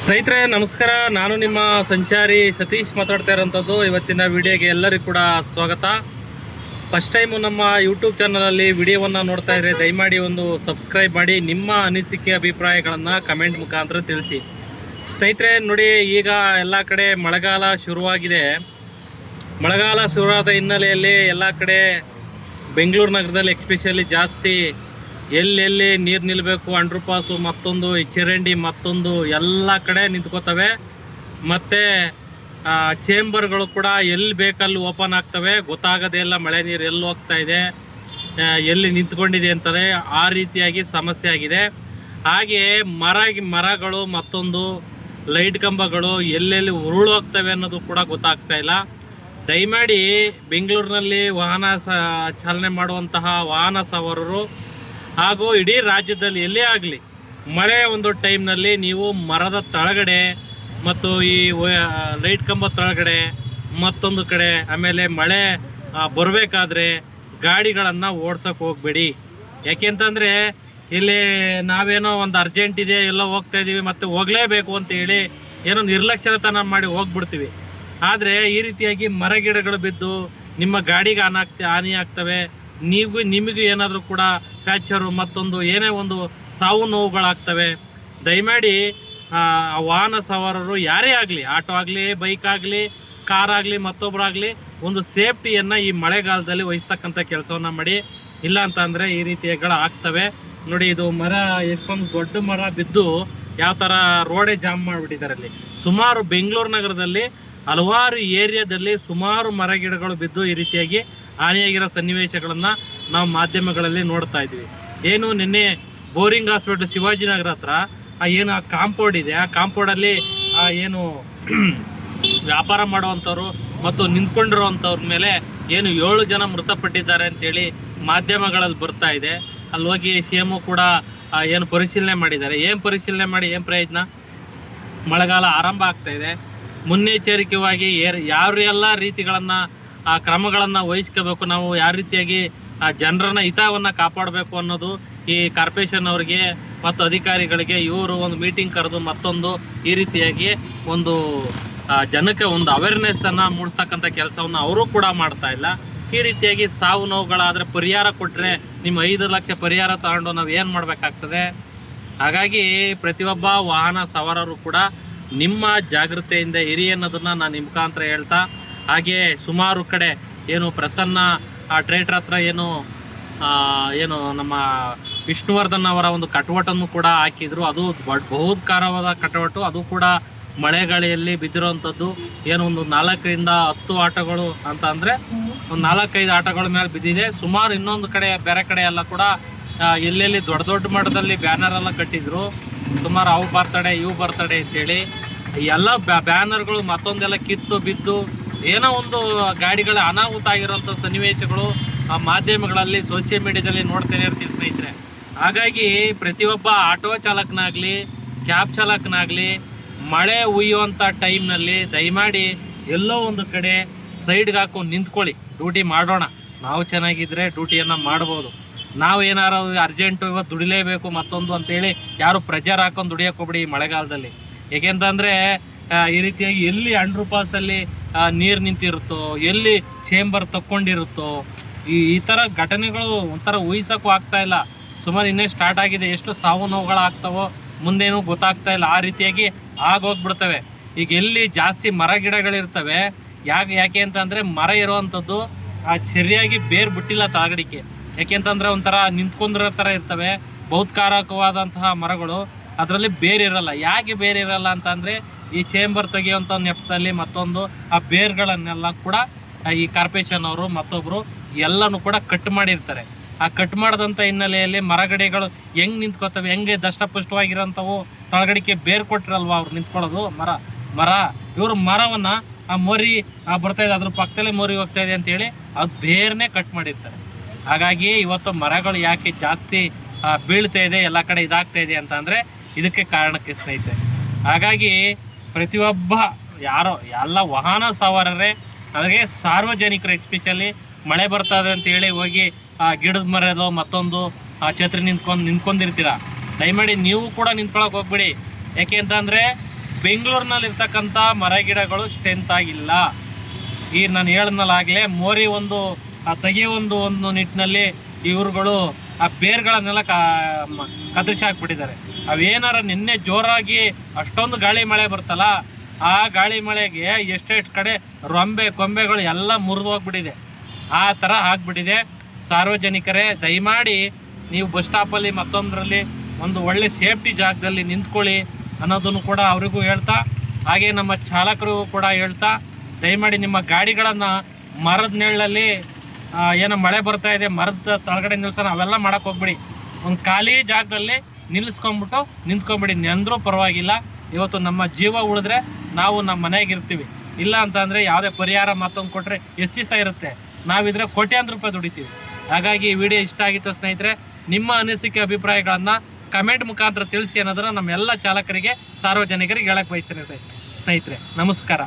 ಸ್ನೇಹಿತರೆ ನಮಸ್ಕಾರ. ನಾನು ನಿಮ್ಮ ಸಂಚಾರಿ ಸತೀಶ್ ಮಾತಾಡ್ತಾ ಇರೋಂಥದ್ದು. ಇವತ್ತಿನ ವಿಡಿಯೋಗೆ ಎಲ್ಲರಿಗೂ ಕೂಡ ಸ್ವಾಗತ. ಫಸ್ಟ್ ಟೈಮು ನಮ್ಮ ಯೂಟ್ಯೂಬ್ ಚಾನಲಲ್ಲಿ ವಿಡಿಯೋವನ್ನು ನೋಡ್ತಾ ಇದ್ದರೆ ದಯಮಾಡಿ ಒಂದು ಸಬ್ಸ್ಕ್ರೈಬ್ ಮಾಡಿ, ನಿಮ್ಮ ಅನಿಸಿಕೆ ಅಭಿಪ್ರಾಯಗಳನ್ನು ಕಮೆಂಟ್ ಮುಖಾಂತರ ತಿಳಿಸಿ. ಸ್ನೇಹಿತರೆ ನೋಡಿ, ಈಗ ಎಲ್ಲ ಕಡೆ ಮಳೆಗಾಲ ಶುರುವಾಗಿದೆ. ಮಳೆಗಾಲ ಶುರುವಾದ ಹಿನ್ನೆಲೆಯಲ್ಲಿ ಎಲ್ಲ ಕಡೆ ಬೆಂಗಳೂರು ನಗರದಲ್ಲಿ ಎಕ್ಸ್ಪೆಷಲಿ ಜಾಸ್ತಿ ಎಲ್ಲೆಲ್ಲಿ ನೀರು ನಿಲ್ಲಬೇಕು, ಅಂಡರ್ಪಾಸು ಮತ್ತೊಂದು, ಚರಂಡಿ ಮತ್ತೊಂದು ಎಲ್ಲ ಕಡೆ ನಿಂತ್ಕೋತವೆ. ಮತ್ತು ಚೇಂಬರ್ಗಳು ಕೂಡ ಎಲ್ಲಿ ಬೇಕಲ್ಲಿ ಓಪನ್ ಆಗ್ತವೆ, ಗೊತ್ತಾಗೋದೇ ಇಲ್ಲ ಮಳೆ ನೀರು ಎಲ್ಲಿ ಹೋಗ್ತಾ ಇದೆ, ಎಲ್ಲಿ ನಿಂತ್ಕೊಂಡಿದೆ ಅಂತಾರೆ. ಆ ರೀತಿಯಾಗಿ ಸಮಸ್ಯೆ ಆಗಿದೆ. ಹಾಗೆ ಮರಗಳು ಮತ್ತೊಂದು ಲೈಟ್ ಕಂಬಗಳು ಎಲ್ಲೆಲ್ಲಿ ಉರುಳೋಗ್ತವೆ ಅನ್ನೋದು ಕೂಡ ಗೊತ್ತಾಗ್ತಾ ಇಲ್ಲ. ದಯಮಾಡಿ ಬೆಂಗಳೂರಿನಲ್ಲಿ ವಾಹನ ಚಾಲನೆ ಮಾಡುವಂತಹ ವಾಹನ ಸವಾರರು ಹಾಗೂ ಇಡೀ ರಾಜ್ಯದಲ್ಲಿ ಎಲ್ಲೇ ಆಗಲಿ ಮಳೆ ಒಂದು ಟೈಮ್ನಲ್ಲಿ ನೀವು ಮರದ ತಳಗಡೆ ಮತ್ತು ಈ ಲೈಟ್ ಕಂಬ ತಳಗಡೆ ಮತ್ತೊಂದು ಕಡೆ, ಆಮೇಲೆ ಮಳೆ ಬರಬೇಕಾದ್ರೆ ಗಾಡಿಗಳನ್ನು ಓಡ್ಸೋಕೆ ಹೋಗಬೇಡಿ. ಯಾಕೆಂತಂದರೆ ಇಲ್ಲಿ ನಾವೇನೋ ಒಂದು ಅರ್ಜೆಂಟ್ ಇದೆ, ಎಲ್ಲೋ ಹೋಗ್ತಾ ಇದ್ದೀವಿ ಮತ್ತು ಹೋಗಲೇಬೇಕು ಅಂತ ಹೇಳಿ ಏನೋ ನಿರ್ಲಕ್ಷ್ಯತನ ಮಾಡಿ ಹೋಗ್ಬಿಡ್ತೀವಿ. ಆದರೆ ಈ ರೀತಿಯಾಗಿ ಮರಗಿಡಗಳು ಬಿದ್ದು ನಿಮ್ಮ ಗಾಡಿಗೆ ಹಾನಿ ಆಗ್ತವೆ. ನಿಮಗೂ ಏನಾದರೂ ಕೂಡ ಫ್ಯಾಕ್ಚರು ಮತ್ತೊಂದು ಏನೇ ಒಂದು ಸಾವು ನೋವುಗಳಾಗ್ತವೆ. ದಯಮಾಡಿ ವಾಹನ ಸವಾರರು ಯಾರೇ ಆಗಲಿ, ಆಟೋ ಆಗಲಿ, ಬೈಕ್ ಆಗಲಿ, ಕಾರ್ ಆಗಲಿ, ಮತ್ತೊಬ್ಬರಾಗಲಿ, ಒಂದು ಸೇಫ್ಟಿಯನ್ನು ಈ ಮಳೆಗಾಲದಲ್ಲಿ ವಹಿಸ್ತಕ್ಕಂಥ ಕೆಲಸವನ್ನು ಮಾಡಿ. ಇಲ್ಲ ಅಂತಂದರೆ ಈ ರೀತಿಗಳು ಆಗ್ತವೆ. ನೋಡಿ, ಇದು ಮರ ಎಷ್ಟೊಂದು ದೊಡ್ಡ ಮರ ಬಿದ್ದು ಯಾವ ಥರ ರೋಡೇ ಜಾಮ್ ಮಾಡಿಬಿಟ್ಟಿದ್ದಾರೆ. ಅಲ್ಲಿ ಸುಮಾರು ಬೆಂಗಳೂರು ನಗರದಲ್ಲಿ ಹಲವಾರು ಏರಿಯಾದಲ್ಲಿ ಸುಮಾರು ಮರಗಿಡಗಳು ಬಿದ್ದು ಈ ರೀತಿಯಾಗಿ ಹಾನಿಯಾಗಿರೋ ಸನ್ನಿವೇಶಗಳನ್ನು ನಾವು ಮಾಧ್ಯಮಗಳಲ್ಲಿ ನೋಡ್ತಾ ಇದ್ವಿ. ಏನು ನಿನ್ನೆ ಬೋರಿಂಗ್ ಹಾಸ್ಪಿಟ್ಲ್ ಶಿವಾಜಿನಗರ ಹತ್ರ ಏನು ಕಾಂಪೌಂಡ್ ಇದೆ, ಆ ಕಾಂಪೌಂಡಲ್ಲಿ ಏನು ವ್ಯಾಪಾರ ಮಾಡುವಂಥವ್ರು ಮತ್ತು ನಿಂತ್ಕೊಂಡಿರೋವಂಥವ್ರ ಮೇಲೆ ಏನು 7 ಜನ ಮೃತಪಟ್ಟಿದ್ದಾರೆ ಅಂತೇಳಿ ಮಾಧ್ಯಮಗಳಲ್ಲಿ ಬರ್ತಾ ಇದೆ. ಅಲ್ಲಿ ಹೋಗಿ CM ಕೂಡ ಏನು ಪರಿಶೀಲನೆ ಮಾಡಿದ್ದಾರೆ. ಏನು ಪರಿಶೀಲನೆ ಮಾಡಿ ಏನು ಪ್ರಯೋಜನ? ಮಳೆಗಾಲ ಆರಂಭ ಆಗ್ತಾಯಿದೆ. ಮುನ್ನೆಚ್ಚರಿಕೆಯಾಗಿ ಯಾವೆಲ್ಲ ರೀತಿಗಳನ್ನು ಕ್ರಮಗಳನ್ನು ವಹಿಸ್ಕೋಬೇಕು, ನಾವು ಯಾವ ರೀತಿಯಾಗಿ ಜನರನ್ನ ಹಿತವನ್ನು ಕಾಪಾಡಬೇಕು ಅನ್ನೋದು ಈ ಕಾರ್ಪೊರೇಷನ್ ಅವರಿಗೆ ಮತ್ತು ಅಧಿಕಾರಿಗಳಿಗೆ ಇವರು ಒಂದು ಮೀಟಿಂಗ್ ಕರೆದು ಮತ್ತೊಂದು ಈ ರೀತಿಯಾಗಿ ಒಂದು ಜನಕ್ಕೆ ಒಂದು ಅವೇರ್ನೆಸ್ಸನ್ನು ಮೂಡಿಸ್ತಕ್ಕಂಥ ಕೆಲಸವನ್ನು ಅವರು ಕೂಡ ಮಾಡ್ತಾ ಇಲ್ಲ. ಈ ರೀತಿಯಾಗಿ ಸಾವು ನೋವುಗಳಾದರೆ ಪರಿಹಾರ ಕೊಟ್ಟರೆ ನಿಮ್ಮ 5 ಲಕ್ಷ ಪರಿಹಾರ ತಗೊಂಡು ನಾವು ಏನು ಮಾಡಬೇಕಾಗ್ತದೆ? ಹಾಗಾಗಿ ಪ್ರತಿಯೊಬ್ಬ ವಾಹನ ಸವಾರರು ಕೂಡ ನಿಮ್ಮ ಜಾಗೃತೆಯಿಂದ ಇರಿ ಅನ್ನೋದನ್ನು ನಾನು ನಿಮ್ಮ ಮುಖಾಂತರ ಹೇಳ್ತಾ, ಹಾಗೆ ಸುಮಾರು ಕಡೆ ಏನು ಪ್ರಸನ್ನ ಟ್ರೇಟರ್ ಹತ್ರ ಏನು ನಮ್ಮ ವಿಷ್ಣುವರ್ಧನ್ ಅವರ ಒಂದು ಕಟವಟನ್ನು ಕೂಡ ಹಾಕಿದ್ರು. ಅದು ಬಹುಕಾರವಾದ ಕಟವಟು. ಅದು ಕೂಡ ಮಳೆಗಾಳಿಯಲ್ಲಿ ಬಿದ್ದಿರೋವಂಥದ್ದು. ಏನು ಒಂದು 4 ರಿಂದ 10 ಆಟೋಗಳು ಅಂತ ಅಂದರೆ ಒಂದು 4-5 ಆಟೋಗಳ ಮೇಲೆ ಬಿದ್ದಿದೆ. ಸುಮಾರು ಇನ್ನೊಂದು ಕಡೆ ಬೇರೆ ಕಡೆ ಎಲ್ಲ ಕೂಡ ಎಲ್ಲೆಲ್ಲಿ ದೊಡ್ಡ ಮಟ್ಟದಲ್ಲಿ ಬ್ಯಾನರ್ ಎಲ್ಲ ಕಟ್ಟಿದ್ರು. ಸುಮಾರು ಅವು ಬರ್ತಡೆ ಇವು ಬರ್ತಡೆ ಅಂತೇಳಿ ಎಲ್ಲ ಬ್ಯಾನರ್ಗಳು ಮತ್ತೊಂದೆಲ್ಲ ಕಿತ್ತು ಬಿದ್ದು ಏನೋ ಒಂದು ಗಾಡಿಗಳ ಅನಾಹುತ ಆಗಿರೋಂಥ ಸನ್ನಿವೇಶಗಳು ಮಾಧ್ಯಮಗಳಲ್ಲಿ ಸೋಷಿಯಲ್ ಮೀಡಿಯಾದಲ್ಲಿ ನೋಡ್ತಾನೆ ಇರ್ತೀವಿ ಸ್ನೇಹಿತರೆ. ಹಾಗಾಗಿ ಪ್ರತಿಯೊಬ್ಬ ಆಟೋ ಚಾಲಕನಾಗಲಿ, ಕ್ಯಾಬ್ ಚಾಲಕನಾಗಲಿ ಮಳೆ ಹುಯ್ಯುವಂಥ ಟೈಮ್ನಲ್ಲಿ ದಯಮಾಡಿ ಎಲ್ಲೋ ಒಂದು ಕಡೆ ಸೈಡ್ಗೆ ಹಾಕೊಂಡು ನಿಂತ್ಕೊಳ್ಳಿ. ಡ್ಯೂಟಿ ಮಾಡೋಣ. ನಾವು ಚೆನ್ನಾಗಿದ್ದರೆ ಡ್ಯೂಟಿಯನ್ನು ಮಾಡ್ಬೋದು. ನಾವು ಏನಾರು ಅರ್ಜೆಂಟು ಇವತ್ತು ದುಡಿಲೇಬೇಕು ಮತ್ತೊಂದು ಅಂತೇಳಿ ಯಾರು ಪ್ರೆಜರ್ ಹಾಕೊಂಡು ದುಡಿಯೋಕೆ ಹೋಗ್ಬಿಡಿ ಈ ಮಳೆಗಾಲದಲ್ಲಿ. ಏಕೆಂತಂದರೆ ಈ ರೀತಿಯಾಗಿ ಎಲ್ಲಿ ಅಂಡರ್ಪಾಸಲ್ಲಿ ನೀರು ನಿಂತಿರುತ್ತೋ, ಎಲ್ಲಿ ಚೇಂಬರ್ ತಕ್ಕೊಂಡಿರುತ್ತೋ, ಈ ಥರ ಘಟನೆಗಳು ಒಂಥರ ಊಹಿಸೋಕ್ಕೂ ಆಗ್ತಾಯಿಲ್ಲ. ಸುಮಾರು ಇನ್ನೇ ಸ್ಟಾರ್ಟ್ ಆಗಿದೆ. ಎಷ್ಟು ಸಾವು ನೋವುಗಳಾಗ್ತಾವೋ ಮುಂದೇನೂ ಗೊತ್ತಾಗ್ತಾ ಇಲ್ಲ. ಆ ರೀತಿಯಾಗಿ ಆಗೋಗ್ಬಿಡ್ತವೆ. ಈಗ ಎಲ್ಲಿ ಜಾಸ್ತಿ ಮರ ಗಿಡಗಳಿರ್ತವೆ, ಯಾಕೆ ಅಂತಂದರೆ ಮರ ಇರೋವಂಥದ್ದು ಸರಿಯಾಗಿ ಬೇರು ಬಿಟ್ಟಿಲ್ಲ ತಳಗಡಿಕೆ. ಯಾಕೆಂತಂದರೆ ಒಂಥರ ನಿಂತ್ಕೊಂಡಿರೋ ಥರ ಇರ್ತವೆ ಬಹುತ್ಕಾರಕವಾದಂತಹ ಮರಗಳು. ಅದರಲ್ಲಿ ಬೇರೆ ಇರಲ್ಲ. ಯಾಕೆ ಬೇರೆ ಇರಲ್ಲ ಅಂತಂದರೆ ಈ ಚೇಂಬರ್ ತೆಗೆಯುವಂಥ ನೆಪದಲ್ಲಿ ಮತ್ತೊಂದು ಆ ಬೇರ್ಗಳನ್ನೆಲ್ಲ ಕೂಡ ಈ ಕಾರ್ಪೊರೇಷನ್ ಅವರು ಮತ್ತೊಬ್ಬರು ಎಲ್ಲನೂ ಕೂಡ ಕಟ್ ಮಾಡಿರ್ತಾರೆ. ಆ ಕಟ್ ಮಾಡಿದಂಥ ಹಿನ್ನೆಲೆಯಲ್ಲಿ ಮರಗಡೆಗಳು ಹೆಂಗೆ ನಿಂತ್ಕೋತವೆ, ಹೆಂಗೆ ದಷ್ಟಪುಷ್ಟವಾಗಿರೋಂಥವು ತಳಗಡಿಕೆ ಬೇರು ಕೊಟ್ಟಿರಲ್ವ ಅವ್ರು ನಿಂತ್ಕೊಳ್ಳೋದು. ಮರ ಇವರು ಮರವನ್ನು ಆ ಮೋರಿ ಬರ್ತಾಯಿದೆ, ಅದ್ರ ಪಕ್ಕದಲ್ಲೇ ಮೋರಿ ಹೋಗ್ತಾಯಿದೆ ಅಂತೇಳಿ ಅದು ಬೇರನ್ನೇ ಕಟ್ ಮಾಡಿರ್ತಾರೆ. ಹಾಗಾಗಿ ಇವತ್ತು ಮರಗಳು ಯಾಕೆ ಜಾಸ್ತಿ ಬೀಳ್ತಾ ಇದೆ, ಎಲ್ಲ ಕಡೆ ಇದಾಗ್ತಾ ಇದೆ ಅಂತ ಅಂದರೆ ಇದಕ್ಕೆ ಕಾರಣಕ್ಕೆ ಸ್ನೇಹಿತರೆ. ಹಾಗಾಗಿ ಪ್ರತಿಯೊಬ್ಬ ಎಲ್ಲ ವಾಹನ ಸವಾರರೇ, ಹಾಗೆ ಸಾರ್ವಜನಿಕರು ಎಸ್ಪೆಷಲಿ ಮಳೆ ಬರ್ತದೆ ಅಂತೇಳಿ ಹೋಗಿ ಗಿಡದ ಮರದೋ ಮತ್ತೊಂದು ಛತ್ರಿ ನಿಂತ್ಕೊಂಡಿರ್ತೀರ. ದಯಮಾಡಿ ನೀವು ಕೂಡ ನಿಂತ್ಕೊಳ್ಳೋಕೆ ಹೋಗ್ಬಿಡಿ. ಯಾಕೆ ಅಂತಂದರೆ ಬೆಂಗಳೂರಿನಲ್ಲಿರ್ತಕ್ಕಂಥ ಮರ ಗಿಡಗಳು ಸ್ಟ್ರೆಂತ್ ಆಗಿಲ್ಲ. ಈ ನಾನು ಹೇಳಿದ್ನಲ್ಲಾಗಲೇ ಮೋರಿ ಒಂದು ತೆಗೆಯೋ ಒಂದು ನಿಟ್ಟಿನಲ್ಲಿ ಇವ್ರುಗಳು ಆ ಬೇರ್ಗಳನ್ನೆಲ್ಲ ಕತ್ತರಿಸಿ ಹಾಕ್ಬಿಟ್ಟಿದ್ದಾರೆ. ಅವೇನಾರ ನಿನ್ನೆ ಜೋರಾಗಿ ಅಷ್ಟೊಂದು ಗಾಳಿ ಮಳೆ ಬರ್ತಲ್ಲ, ಆ ಗಾಳಿ ಮಳೆಗೆ ಎಷ್ಟೆಷ್ಟು ಕಡೆ ಕೊಂಬೆಗಳು ಎಲ್ಲ ಮುರಿದು ಹೋಗ್ಬಿಟ್ಟಿದೆ. ಆ ಥರ ಆಗಿಬಿಟ್ಟಿದೆ. ಸಾರ್ವಜನಿಕರೇ, ದಯಮಾಡಿ ನೀವು ಬಸ್ ಸ್ಟಾಪಲ್ಲಿ ಮತ್ತೊಂದರಲ್ಲಿ ಒಂದು ಒಳ್ಳೆ ಸೇಫ್ಟಿ ಜಾಗದಲ್ಲಿ ನಿಂತ್ಕೊಳ್ಳಿ ಅನ್ನೋದನ್ನು ಕೂಡ ಅವರಿಗೂ ಹೇಳ್ತಾ, ಹಾಗೆ ನಮ್ಮ ಚಾಲಕರಿಗೂ ಕೂಡ ಹೇಳ್ತಾ, ದಯಮಾಡಿ ನಿಮ್ಮ ಗಾಡಿಗಳನ್ನು ಮರದ ನೆರಳಲ್ಲಿ ಏನೋ ಮಳೆ ಬರ್ತಾ ಇದೆ ಮರದ ತಳಗಡೆ ನಿಲ್ಸೋಣ ಅವೆಲ್ಲ ಮಾಡೋಕ್ಕೆ ಹೋಗ್ಬಿಡಿ. ಒಂದು ಖಾಲಿ ಜಾಗದಲ್ಲಿ ನಿಂತ್ಕೊಂಬಿಡಿ, ನೆಂದರೂ ಪರವಾಗಿಲ್ಲ. ಇವತ್ತು ನಮ್ಮ ಜೀವ ಉಳಿದ್ರೆ ನಾವು ನಮ್ಮ ಮನೆಯಾಗಿರ್ತೀವಿ. ಇಲ್ಲ ಅಂತಂದರೆ ಯಾವುದೇ ಪರಿಹಾರ ಮತ್ತೊಂದು ಕೊಟ್ಟರೆ ಎಷ್ಟು ದಿವಸ ಇರುತ್ತೆ, ನಾವಿದ್ರೆ ಕೋಟ್ಯಾಂತರ ರೂಪಾಯಿ ದುಡಿತೀವಿ. ಹಾಗಾಗಿ ಈ ವಿಡಿಯೋ ಇಷ್ಟ ಆಗಿತ್ತು ಸ್ನೇಹಿತರೆ. ನಿಮ್ಮ ಅನಿಸಿಕೆ ಅಭಿಪ್ರಾಯಗಳನ್ನು ಕಮೆಂಟ್ ಮುಖಾಂತರ ತಿಳಿಸಿ ಅನ್ನೋದನ್ನು ನಮ್ಮೆಲ್ಲ ಚಾಲಕರಿಗೆ ಸಾರ್ವಜನಿಕರಿಗೆ ಹೇಳಕ್ಕೆ ಬಯಸ್ತೀನಿ ಸ್ನೇಹಿತರೆ. ನಮಸ್ಕಾರ.